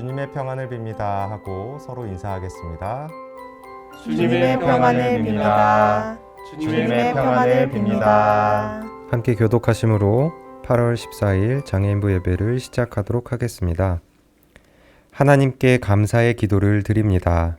주님의 평안을 빕니다 하고 서로 인사하겠습니다. 주님의 평안을 빕니다. 주님의 평안을 빕니다. 함께 교독하심으로 8월 14일 장애인부 예배를 시작하도록 하겠습니다. 하나님께 감사의 기도를 드립니다.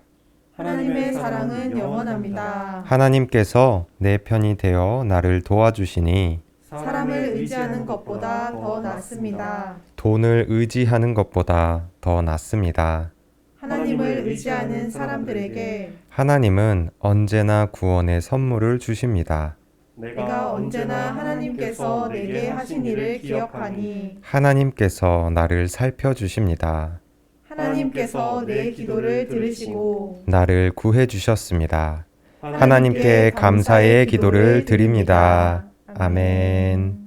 하나님의 사랑은 영원합니다. 하나님께서 내 편이 되어 나를 도와주시니 사람을 의지하는 것보다 더 낫습니다. 돈을 의지하는 것보다 더 낫습니다. 하나님을 의지하는 사람들에게 하나님은 언제나 구원의 선물을 주십니다. 내가 언제나 하나님께서 내게 하신 일을 기억하니 하나님께서 나를 살펴주십니다. 하나님께서 내 기도를 들으시고 나를 구해주셨습니다. 하나님께 감사의 기도를 드립니다. 아멘.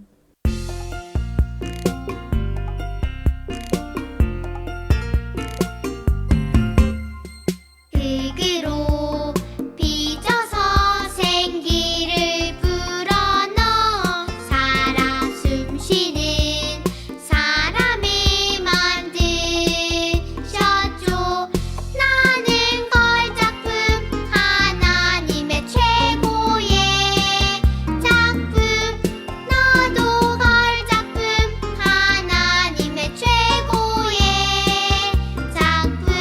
흙으로 빚어서 생기를 불어넣어 살아 숨쉬는 사람이 만드셨죠. 나는 걸작품 하나님의 최고의 작품. 너도 걸작품 하나님의 최고의 작품.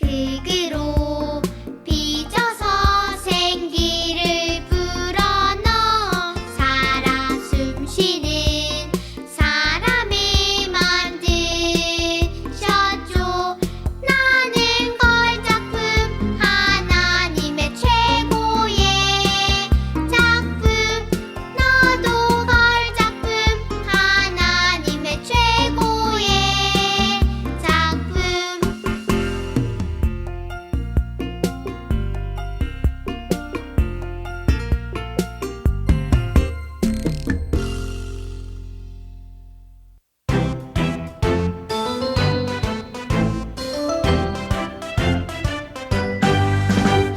흙으로 빚어서 생기를 불어넣어 살아 숨쉬는 사람이 만드셨죠. 나는 걸작품 하나님의 최고의 작품. 너도 걸작품 하나님의 최고의 작품.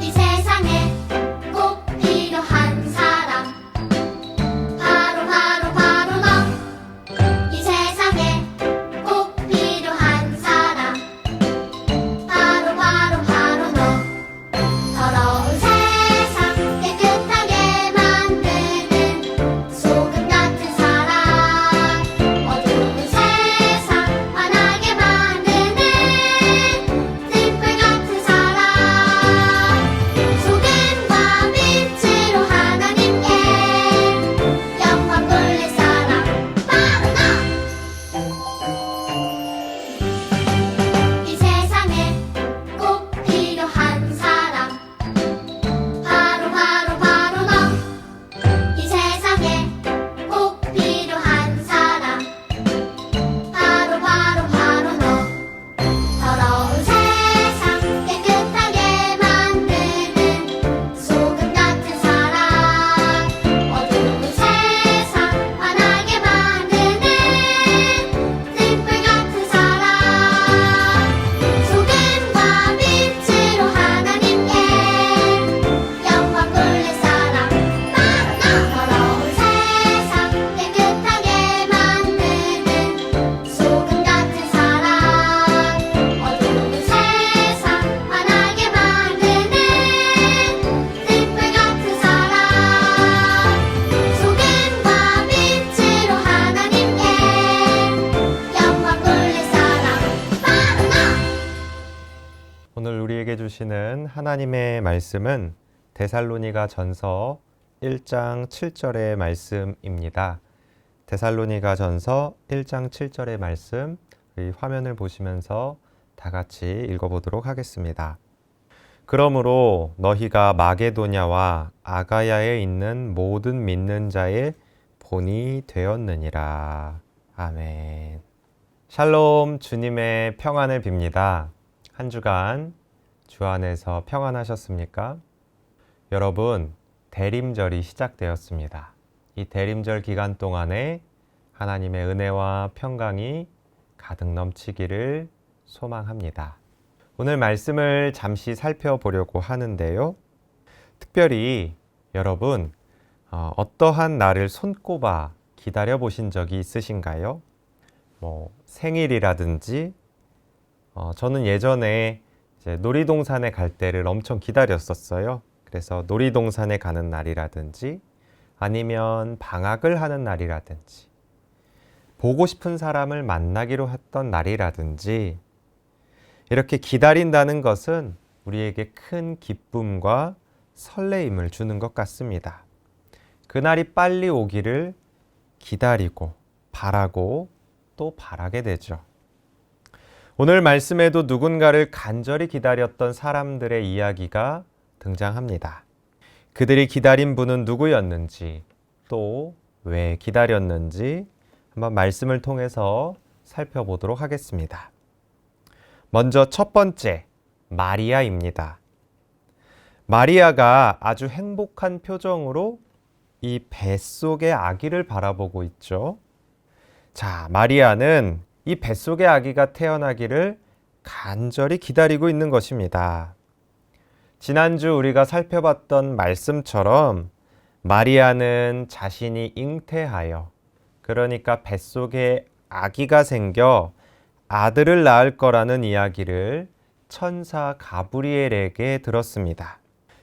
이 세상에 꼭 필요한 사람 바로 너. 이 세상에 꼭 필요한 사람 바로 너. 더러운 세상 깨끗하게 만드는 소금 같은 사람. 어두운 세상 환하게 만드는 등불 같은 사람. 소금과 빛으로 하나님께 영광 돌릴 사람 바로 너. 이 세상에 꼭 필요한 사람 바로 너. 이 세상에 꼭 필요한 사람 바로 너. 더러운 세상 깨끗하게 만드는 소금 같은 사람. 어두운 세상 환하게 만드는 등불 같은 사람. 소금과 빛으로 하나님께 영광 돌릴 사람 바로 너. 더러운 세상 깨끗하게 만드는 소금 같은 사람. 어두운 세상 환하게 만드는 등불 같은 사람. 소금과 빛으로 하나님께 영광 돌릴 사람 바로 너. 오늘 우리에게 주시는 하나님의 말씀은 데살로니가 전서 1장 7절의 말씀입니다. 데살로니가 전서 1장 7절의 말씀, 우리 화면을 보시면서 다 같이 읽어보도록 하겠습니다. 그러므로 너희가 마게도냐와 아가야에 있는 모든 믿는 자의 본이 되었느니라. 아멘. 샬롬, 주님의 평안을 빕니다. 한 주간 주 안에서 평안하셨습니까? 여러분, 대림절이 시작되었습니다. 이 대림절 기간 동안에 하나님의 은혜와 평강이 가득 넘치기를 소망합니다. 오늘 말씀을 잠시 살펴보려고 하는데요. 특별히 여러분, 어떠한 날을 손꼽아 기다려 보신 적이 있으신가요? 생일이라든지, 저는 예전에 이제 놀이동산에 갈 때를 엄청 기다렸었어요. 그래서 놀이동산에 가는 날이라든지, 아니면 방학을 하는 날이라든지, 보고 싶은 사람을 만나기로 했던 날이라든지, 이렇게 기다린다는 것은 우리에게 큰 기쁨과 설레임을 주는 것 같습니다. 그날이 빨리 오기를 기다리고 바라고 또 바라게 되죠. 오늘 말씀에도 누군가를 간절히 기다렸던 사람들의 이야기가 등장합니다. 그들이 기다린 분은 누구였는지, 또 왜 기다렸는지 한번 말씀을 통해서 살펴보도록 하겠습니다. 먼저 첫 번째, 마리아입니다. 마리아가 아주 행복한 표정으로 이 뱃속의 아기를 바라보고 있죠. 자, 마리아는 이 뱃속의 아기가 태어나기를 간절히 기다리고 있는 것입니다. 지난주 우리가 살펴봤던 말씀처럼 마리아는 자신이 잉태하여, 그러니까 뱃속에 아기가 생겨 아들을 낳을 거라는 이야기를 천사 가브리엘에게 들었습니다.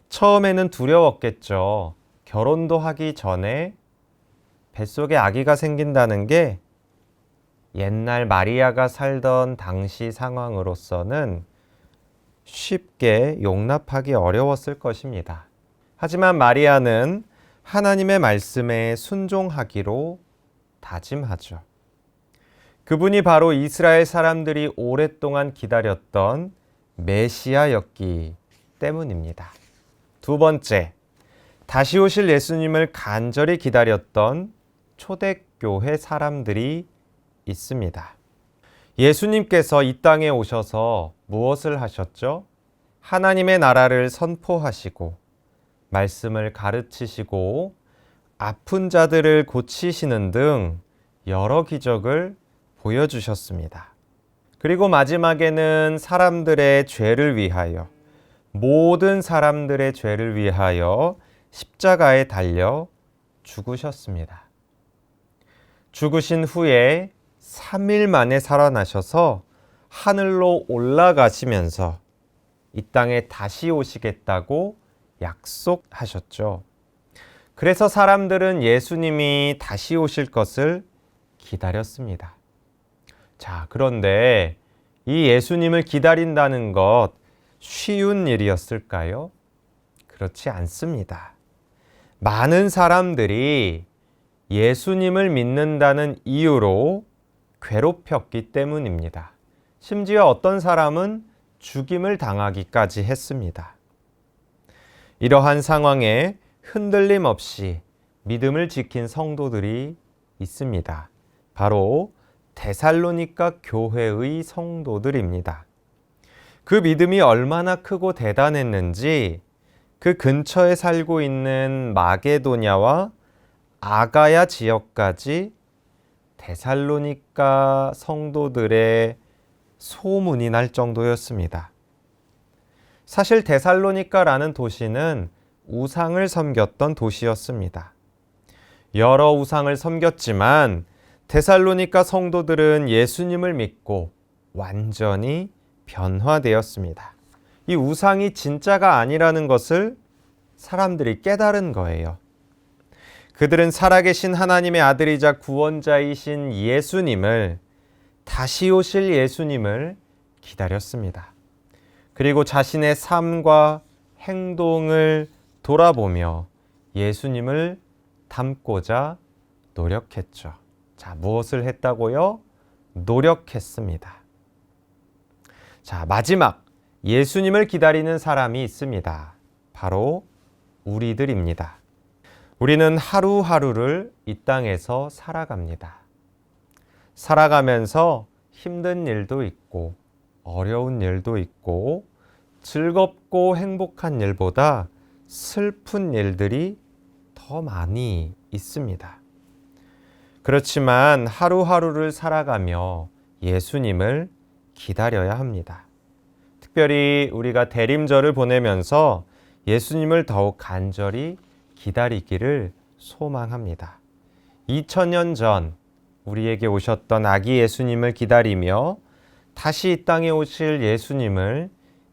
처음에는 두려웠겠죠. 결혼도 하기 전에 뱃속에 아기가 생긴다는 게 옛날 마리아가 살던 당시 상황으로서는 쉽게 용납하기 어려웠을 것입니다. 하지만 마리아는 하나님의 말씀에 순종하기로 다짐하죠. 그분이 바로 이스라엘 사람들이 오랫동안 기다렸던 메시아였기 때문입니다. 두 번째, 다시 오실 예수님을 간절히 기다렸던 초대교회 사람들이 있습니다. 예수님께서 이 땅에 오셔서 무엇을 하셨죠? 하나님의 나라를 선포하시고, 말씀을 가르치시고, 아픈 자들을 고치시는 등 여러 기적을 보여주셨습니다. 그리고 마지막에는 사람들의 죄를 위하여, 모든 사람들의 죄를 위하여 십자가에 달려 죽으셨습니다. 죽으신 후에 3일 만에 살아나셔서 하늘로 올라가시면서 이 땅에 다시 오시겠다고 약속하셨죠. 그래서 사람들은 예수님이 다시 오실 것을 기다렸습니다. 자, 그런데 이 예수님을 기다린다는 것 쉬운 일이었을까요? 그렇지 않습니다. 많은 사람들이 예수님을 믿는다는 이유로 괴롭혔기 때문입니다. 심지어 어떤 사람은 죽임을 당하기까지 했습니다. 이러한 상황에 흔들림 없이 믿음을 지킨 성도들이 있습니다. 바로 데살로니가 교회의 성도들입니다. 그 믿음이 얼마나 크고 대단했는지 그 근처에 살고 있는 마게도냐와 아가야 지역까지 데살로니가 성도들의 소문이 날 정도였습니다. 사실 데살로니가라는 도시는 우상을 섬겼던 도시였습니다. 여러 우상을 섬겼지만 데살로니가 성도들은 예수님을 믿고 완전히 변화되었습니다. 이 우상이 진짜가 아니라는 것을 사람들이 깨달은 거예요. 그들은 살아계신 하나님의 아들이자 구원자이신 예수님을, 다시 오실 예수님을 기다렸습니다. 그리고 자신의 삶과 행동을 돌아보며 예수님을 닮고자 노력했죠. 자, 무엇을 했다고요? 노력했습니다. 자, 마지막 예수님을 기다리는 사람이 있습니다. 바로 우리들입니다. 우리는 하루하루를 이 땅에서 살아갑니다. 살아가면서 힘든 일도 있고 어려운 일도 있고 즐겁고 행복한 일보다 슬픈 일들이 더 많이 있습니다. 그렇지만 하루하루를 살아가며 예수님을 기다려야 합니다. 특별히 우리가 대림절을 보내면서 예수님을 더욱 간절히 기다리기를 소망합니다. 2000년 전 우리에게 오셨던 아기 예수님을 기다리며 다시 이 땅에 오실 예수님을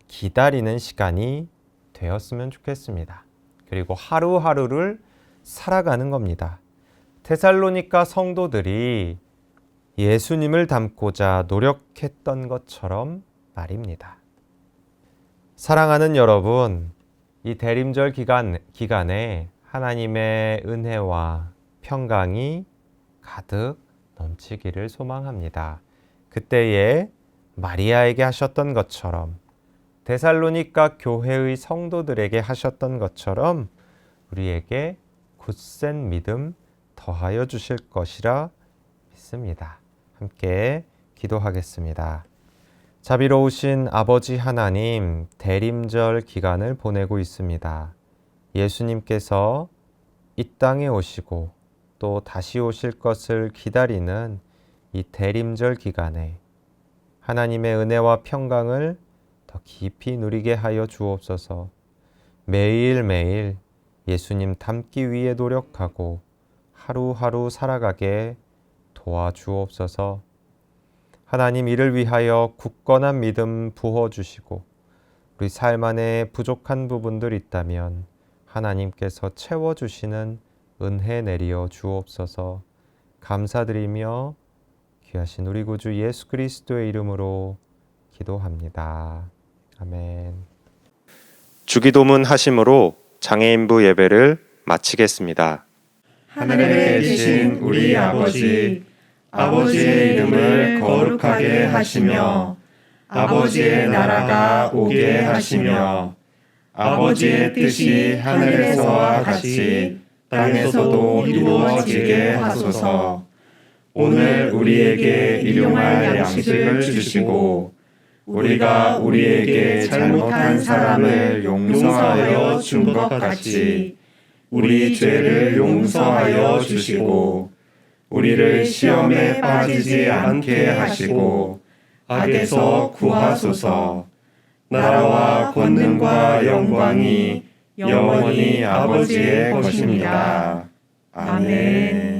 기다리는 시간이 되었으면 좋겠습니다. 그리고 하루하루를 살아가는 겁니다. 데살로니가 성도들이 예수님을 닮고자 노력했던 것처럼 말입니다. 사랑하는 여러분, 이 대림절 기간에 하나님의 은혜와 평강이 가득 넘치기를 소망합니다. 그때에 마리아에게 하셨던 것처럼 데살로니가 교회의 성도들에게 하셨던 것처럼 우리에게 굳센 믿음 더하여 주실 것이라 믿습니다. 함께 기도하겠습니다. 자비로우신 아버지 하나님, 대림절 기간을 보내고 있습니다. 예수님께서 이 땅에 오시고 또 다시 오실 것을 기다리는 이 대림절 기간에 하나님의 은혜와 평강을 더 깊이 누리게 하여 주옵소서. 매일매일 예수님 닮기 위해 노력하고 하루하루 살아가게 도와주옵소서. 하나님, 이를 위하여 굳건한 믿음 부어주시고 우리 삶 안에 부족한 부분들 있다면 하나님께서 채워주시는 은혜 내리어 주옵소서. 감사드리며 귀하신 우리 구주 예수 그리스도의 이름으로 기도합니다. 아멘. 주기도문 하심으로 장애인부 예배를 마치겠습니다. 하늘에 계신 우리 아버지, 아버지의 이름을 거룩하게 하시며 아버지의 나라가 오게 하시며 아버지의 뜻이 하늘에서와 같이 땅에서도 이루어지게 하소서. 오늘 우리에게 일용할 양식을 주시고 우리가 우리에게 잘못한 사람을 용서하여 준 것 같이 우리 죄를 용서하여 주시고 우리를 시험에 빠지지 않게 하시고 악에서 구하소서. 나라와 권능과 영광이 영원히 아버지의 것입니다. 아멘.